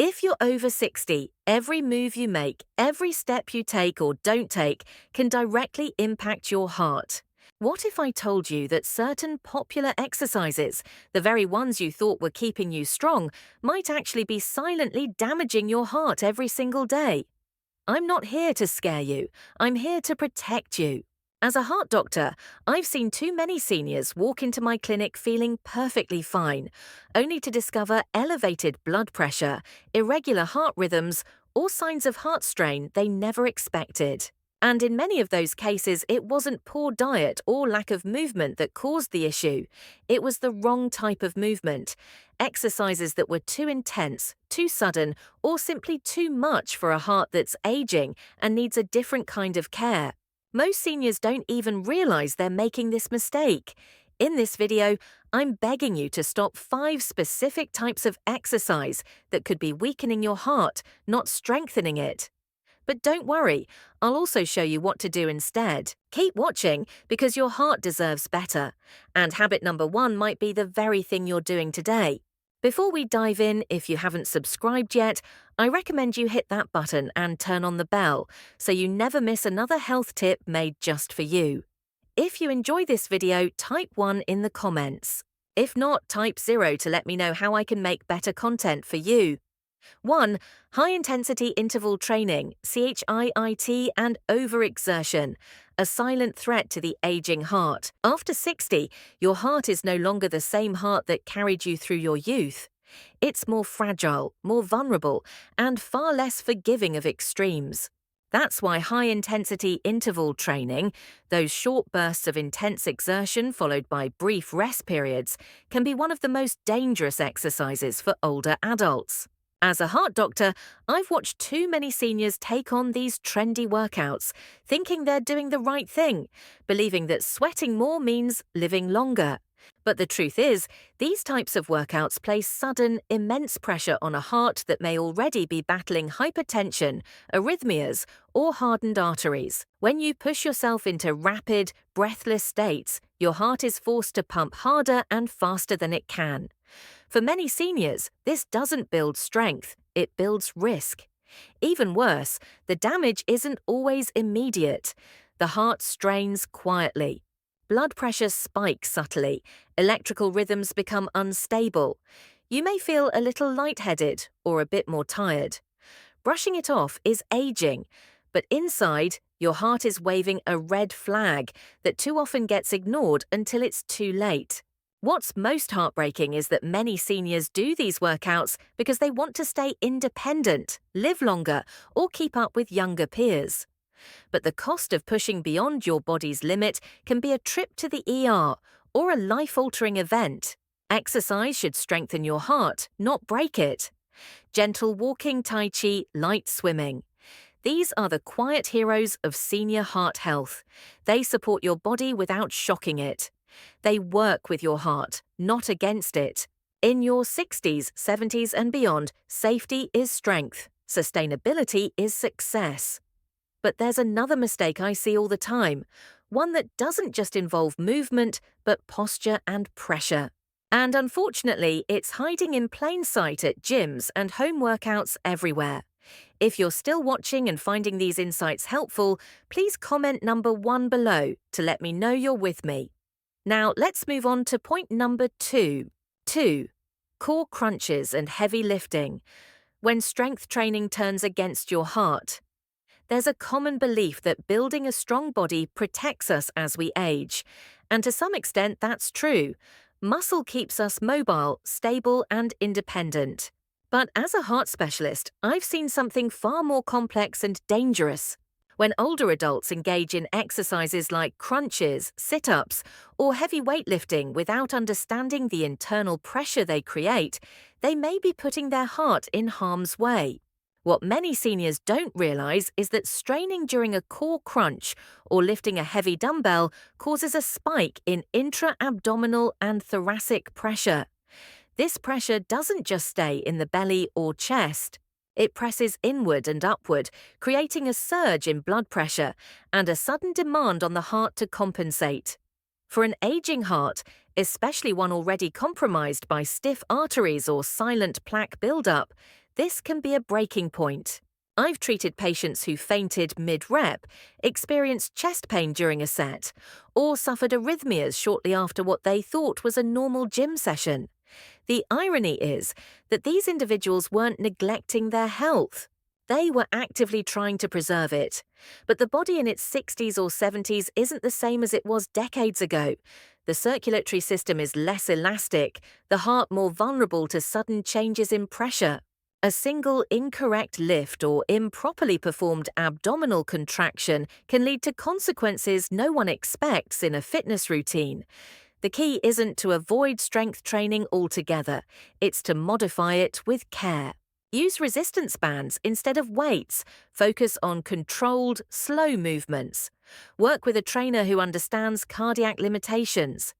If you're over 60, every move you make, every step you take or don't take can directly impact your heart. What if I told you that certain popular exercises, the very ones you thought were keeping you strong, might actually be silently damaging your heart every single day? I'm not here to scare you. I'm here to protect you. As a heart doctor, I've seen too many seniors walk into my clinic feeling perfectly fine, only to discover elevated blood pressure, irregular heart rhythms, or signs of heart strain they never expected. And in many of those cases, it wasn't poor diet or lack of movement that caused the issue. It was the wrong type of movement. Exercises that were too intense, too sudden, or simply too much for a heart that's aging and needs a different kind of care. Most seniors don't even realize they're making this mistake. In this video, I'm begging you to stop 5 specific types of exercise that could be weakening your heart, not strengthening it. But don't worry, I'll also show you what to do instead. Keep watching because your heart deserves better. And habit number 1 might be the very thing you're doing today. Before we dive in, if you haven't subscribed yet, I recommend you hit that button and turn on the bell so you never miss another health tip made just for you. If you enjoy this video, type 1 in the comments. If not, type 0 to let me know how I can make better content for you. 1. High-intensity interval training, HIIT, and overexertion, a silent threat to the aging heart. After 60, your heart is no longer the same heart that carried you through your youth. It's more fragile, more vulnerable, and far less forgiving of extremes. That's why high-intensity interval training, those short bursts of intense exertion followed by brief rest periods, can be one of the most dangerous exercises for older adults. As a heart doctor, I've watched too many seniors take on these trendy workouts, thinking they're doing the right thing, believing that sweating more means living longer. But the truth is, these types of workouts place sudden, immense pressure on a heart that may already be battling hypertension, arrhythmias, or hardened arteries. When you push yourself into rapid, breathless states, your heart is forced to pump harder and faster than it can. For many seniors, this doesn't build strength, it builds risk. Even worse, the damage isn't always immediate. The heart strains quietly. Blood pressure spikes subtly. Electrical rhythms become unstable. You may feel a little lightheaded or a bit more tired. Brushing it off is aging, but inside, your heart is waving a red flag that too often gets ignored until it's too late. What's most heartbreaking is that many seniors do these workouts because they want to stay independent, live longer, or keep up with younger peers. But the cost of pushing beyond your body's limit can be a trip to the ER or a life-altering event. Exercise should strengthen your heart, not break it. Gentle walking, tai chi, light swimming. These are the quiet heroes of senior heart health. They support your body without shocking it. They work with your heart, not against it. In your 60s, 70s, and beyond, safety is strength. Sustainability is success. But there's another mistake I see all the time, one that doesn't just involve movement, but posture and pressure. And unfortunately, it's hiding in plain sight at gyms and home workouts everywhere. If you're still watching and finding these insights helpful, please comment number 1 below to let me know you're with me. Now, let's move on to point number 2. 2. Core crunches and heavy lifting. When strength training turns against your heart. There's a common belief that building a strong body protects us as we age. And to some extent, that's true. Muscle keeps us mobile, stable, and independent. But as a heart specialist, I've seen something far more complex and dangerous. When older adults engage in exercises like crunches, sit-ups, or heavy weightlifting without understanding the internal pressure they create, they may be putting their heart in harm's way. What many seniors don't realize is that straining during a core crunch or lifting a heavy dumbbell causes a spike in intra-abdominal and thoracic pressure. This pressure doesn't just stay in the belly or chest. It presses inward and upward, creating a surge in blood pressure and a sudden demand on the heart to compensate. For an aging heart, especially one already compromised by stiff arteries or silent plaque buildup, This can be a breaking point. I've treated patients who fainted mid-rep, experienced chest pain during a set, or suffered arrhythmias shortly after what they thought was a normal gym session. The irony is that these individuals weren't neglecting their health. They were actively trying to preserve it. But the body in its 60s or 70s isn't the same as it was decades ago. The circulatory system is less elastic, the heart more vulnerable to sudden changes in pressure. A single incorrect lift or improperly performed abdominal contraction can lead to consequences no one expects in a fitness routine. The key isn't to avoid strength training altogether, it's to modify it with care. Use resistance bands instead of weights. Focus on controlled, slow movements. Work with a trainer who understands cardiac limitations.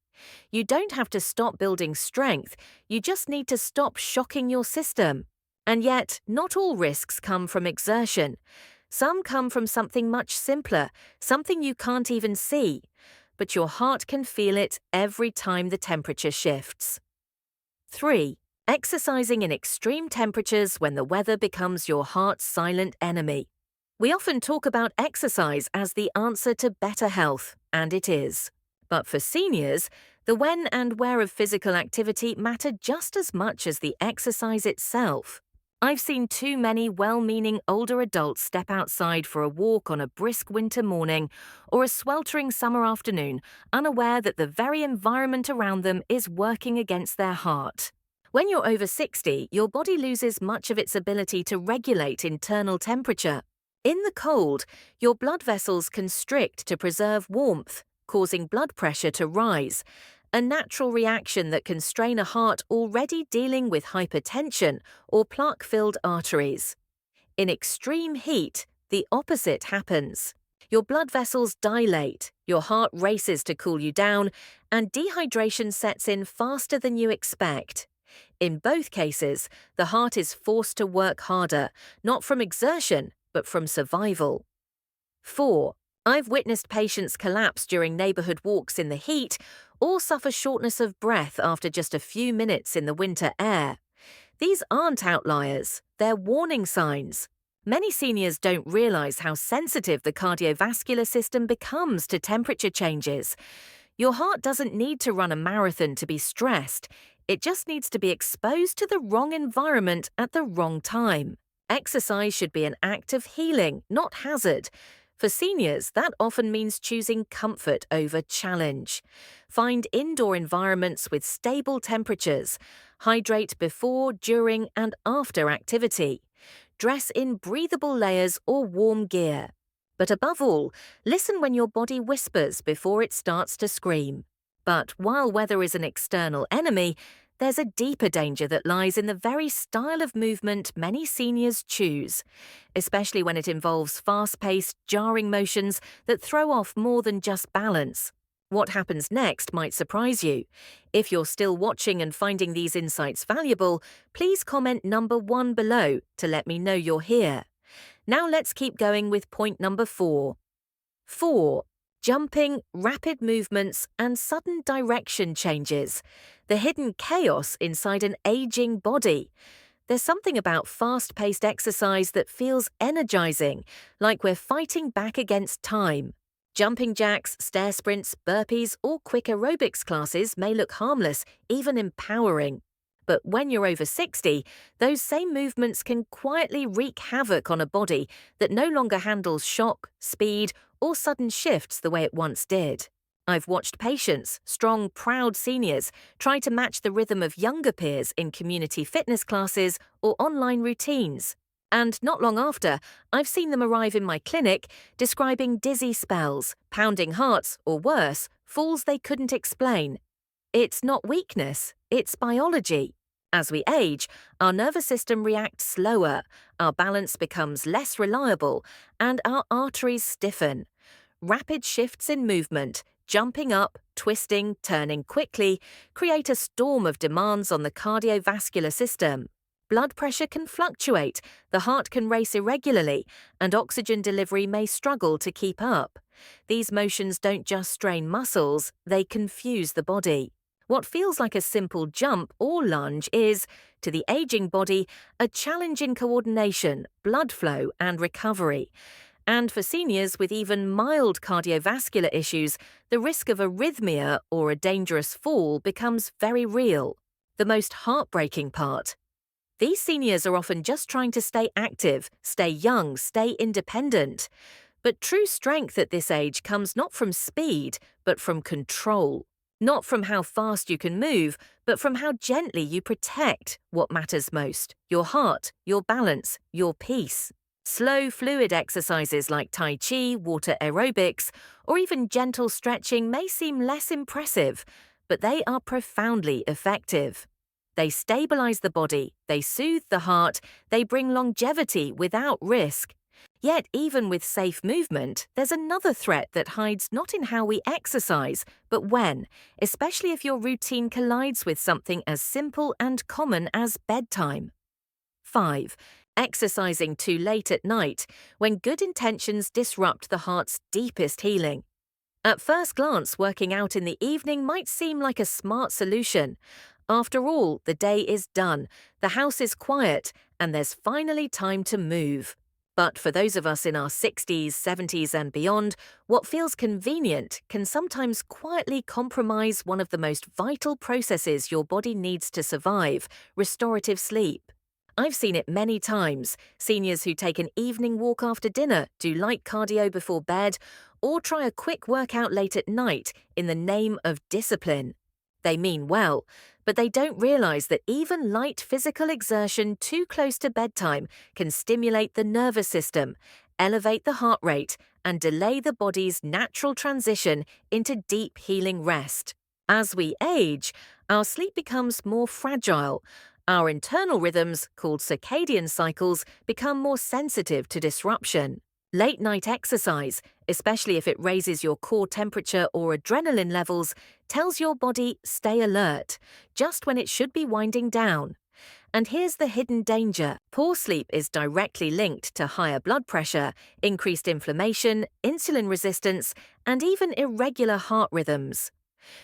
You don't have to stop building strength, you just need to stop shocking your system. And yet, not all risks come from exertion. Some come from something much simpler, something you can't even see. But your heart can feel it every time the temperature shifts. 3. Exercising in extreme temperatures when the weather becomes your heart's silent enemy. We often talk about exercise as the answer to better health, and it is. But for seniors, the when and where of physical activity matter just as much as the exercise itself. I've seen too many well-meaning older adults step outside for a walk on a brisk winter morning or a sweltering summer afternoon, unaware that the very environment around them is working against their heart. When you're over 60, your body loses much of its ability to regulate internal temperature. In the cold, your blood vessels constrict to preserve warmth, causing blood pressure to rise, a natural reaction that can strain a heart already dealing with hypertension or plaque-filled arteries. In extreme heat, the opposite happens. Your blood vessels dilate, your heart races to cool you down, and dehydration sets in faster than you expect. In both cases, the heart is forced to work harder, not from exertion, but from survival. 4. I've witnessed patients collapse during neighborhood walks in the heat or suffer shortness of breath after just a few minutes in the winter air. These aren't outliers, they're warning signs. Many seniors don't realize how sensitive the cardiovascular system becomes to temperature changes. Your heart doesn't need to run a marathon to be stressed. It just needs to be exposed to the wrong environment at the wrong time. Exercise should be an act of healing, not hazard. For seniors, that often means choosing comfort over challenge. Find indoor environments with stable temperatures. Hydrate before, during, and after activity. Dress in breathable layers or warm gear. But above all, listen when your body whispers before it starts to scream. But while weather is an external enemy, there's a deeper danger that lies in the very style of movement many seniors choose, especially when it involves fast-paced, jarring motions that throw off more than just balance. What happens next might surprise you. If you're still watching and finding these insights valuable, please comment number 1 below to let me know you're here. Now let's keep going with point number 4. 4. Jumping, rapid movements, and sudden direction changes. The hidden chaos inside an aging body. There's something about fast-paced exercise that feels energizing, like we're fighting back against time. Jumping jacks, stair sprints, burpees, or quick aerobics classes may look harmless, even empowering. But when you're over 60, those same movements can quietly wreak havoc on a body that no longer handles shock, speed, or sudden shifts the way it once did. I've watched patients, strong, proud seniors, try to match the rhythm of younger peers in community fitness classes or online routines. And not long after, I've seen them arrive in my clinic describing dizzy spells, pounding hearts, or worse, falls they couldn't explain. It's not weakness, it's biology. As we age, our nervous system reacts slower, our balance becomes less reliable, and our arteries stiffen. Rapid shifts in movement, jumping up, twisting, turning quickly, create a storm of demands on the cardiovascular system. Blood pressure can fluctuate, the heart can race irregularly, and oxygen delivery may struggle to keep up. These motions don't just strain muscles, they confuse the body. What feels like a simple jump or lunge is, to the aging body, a challenge in coordination, blood flow, and recovery. And for seniors with even mild cardiovascular issues, the risk of arrhythmia or a dangerous fall becomes very real. The most heartbreaking part: these seniors are often just trying to stay active, stay young, stay independent. But true strength at this age comes not from speed, but from control. Not from how fast you can move, but from how gently you protect what matters most: your heart, your balance, your peace. Slow, fluid exercises like Tai Chi, water aerobics, or even gentle stretching may seem less impressive, but they are profoundly effective. They stabilize the body, they soothe the heart, they bring longevity without risk. Yet, even with safe movement, there's another threat that hides not in how we exercise, but when, especially if your routine collides with something as simple and common as bedtime. 5. Exercising too late at night, when good intentions disrupt the heart's deepest healing. At first glance, working out in the evening might seem like a smart solution. After all, the day is done, the house is quiet, and there's finally time to move. But for those of us in our 60s, 70s, and beyond, what feels convenient can sometimes quietly compromise one of the most vital processes your body needs to survive: restorative sleep. I've seen it many times: seniors who take an evening walk after dinner, do light cardio before bed, or try a quick workout late at night in the name of discipline. They mean well, but they don't realize that even light physical exertion too close to bedtime can stimulate the nervous system, elevate the heart rate, and delay the body's natural transition into deep healing rest. As we age, our sleep becomes more fragile. Our internal rhythms, called circadian cycles, become more sensitive to disruption. Late-night exercise, especially if it raises your core temperature or adrenaline levels, tells your body stay alert, just when it should be winding down. And here's the hidden danger: poor sleep is directly linked to higher blood pressure, increased inflammation, insulin resistance, and even irregular heart rhythms.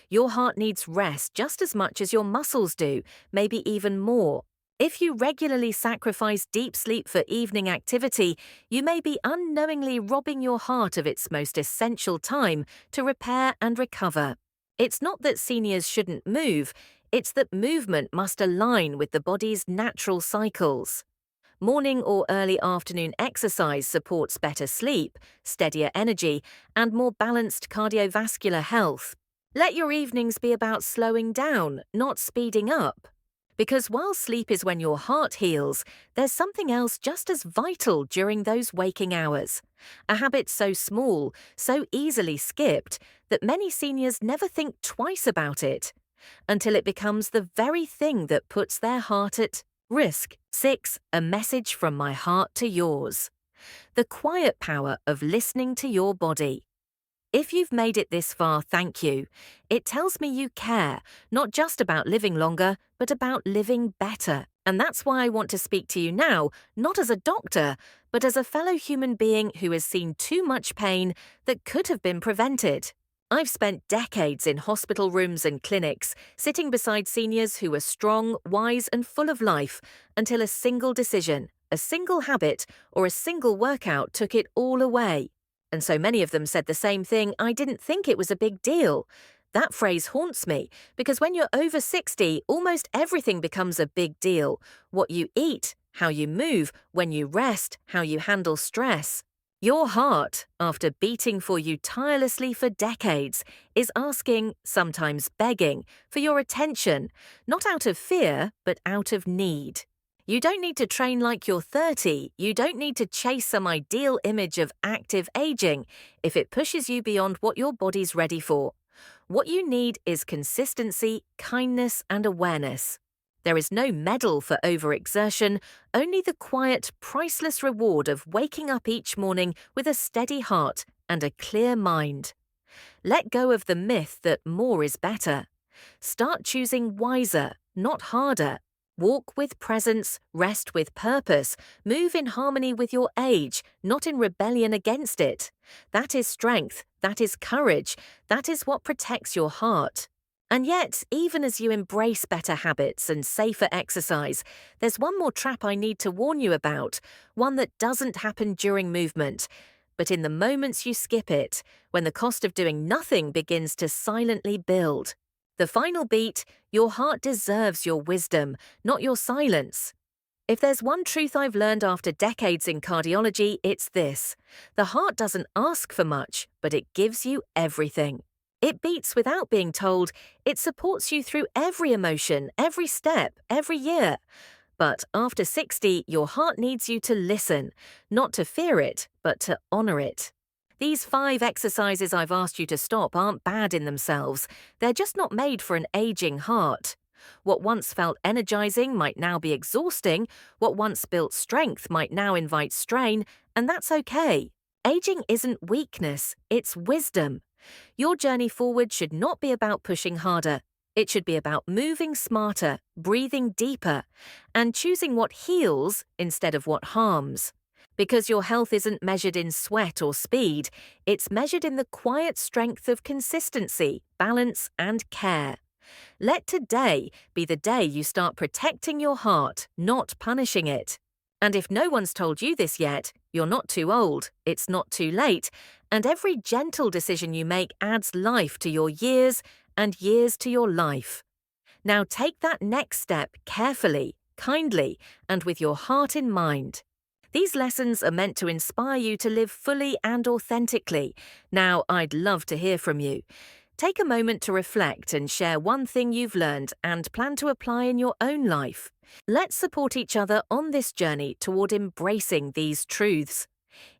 Your heart needs rest just as much as your muscles do, maybe even more. If you regularly sacrifice deep sleep for evening activity, you may be unknowingly robbing your heart of its most essential time to repair and recover. It's not that seniors shouldn't move, it's that movement must align with the body's natural cycles. Morning or early afternoon exercise supports better sleep, steadier energy, and more balanced cardiovascular health. Let your evenings be about slowing down, not speeding up. Because while sleep is when your heart heals, there's something else just as vital during those waking hours. A habit so small, so easily skipped, that many seniors never think twice about it, until it becomes the very thing that puts their heart at risk. 6. A message from my heart to yours. The quiet power of listening to your body. If you've made it this far, thank you. It tells me you care, not just about living longer, but about living better. And that's why I want to speak to you now, not as a doctor, but as a fellow human being who has seen too much pain that could have been prevented. I've spent decades in hospital rooms and clinics, sitting beside seniors who were strong, wise, and full of life, until a single decision, a single habit, or a single workout took it all away. And so many of them said the same thing: I didn't think it was a big deal. That phrase haunts me, because when you're over 60, almost everything becomes a big deal. What you eat, how you move, when you rest, how you handle stress. Your heart, after beating for you tirelessly for decades, is asking, sometimes begging, for your attention, not out of fear, but out of need. You don't need to train like you're 30. You don't need to chase some ideal image of active aging if it pushes you beyond what your body's ready for. What you need is consistency, kindness, and awareness. There is no medal for overexertion, only the quiet, priceless reward of waking up each morning with a steady heart and a clear mind. Let go of the myth that more is better. Start choosing wiser, not harder. Walk with presence, rest with purpose, move in harmony with your age, not in rebellion against it. That is strength, that is courage, that is what protects your heart. And yet, even as you embrace better habits and safer exercise, there's one more trap I need to warn you about, one that doesn't happen during movement, but in the moments you skip it, when the cost of doing nothing begins to silently build. The final beat: your heart deserves your wisdom, not your silence. If there's one truth I've learned after decades in cardiology, it's this: the heart doesn't ask for much, but it gives you everything. It beats without being told. It supports you through every emotion, every step, every year. But after 60, your heart needs you to listen, not to fear it, but to honor it. These 5 exercises I've asked you to stop aren't bad in themselves. They're just not made for an aging heart. What once felt energizing might now be exhausting. What once built strength might now invite strain, and that's okay. Aging isn't weakness, it's wisdom. Your journey forward should not be about pushing harder. It should be about moving smarter, breathing deeper, and choosing what heals instead of what harms. Because your health isn't measured in sweat or speed, it's measured in the quiet strength of consistency, balance, and care. Let today be the day you start protecting your heart, not punishing it. And if no one's told you this yet, you're not too old, it's not too late, and every gentle decision you make adds life to your years and years to your life. Now take that next step carefully, kindly, and with your heart in mind. These lessons are meant to inspire you to live fully and authentically. Now, I'd love to hear from you. Take a moment to reflect and share one thing you've learned and plan to apply in your own life. Let's support each other on this journey toward embracing these truths.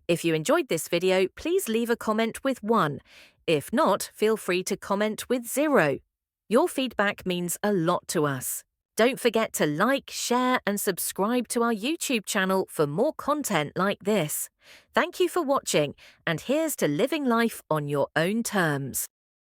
If you enjoyed this video, please leave a comment with 1. If not, feel free to comment with 0. Your feedback means a lot to us. Don't forget to like, share, and subscribe to our YouTube channel for more content like this. Thank you for watching, and here's to living life on your own terms.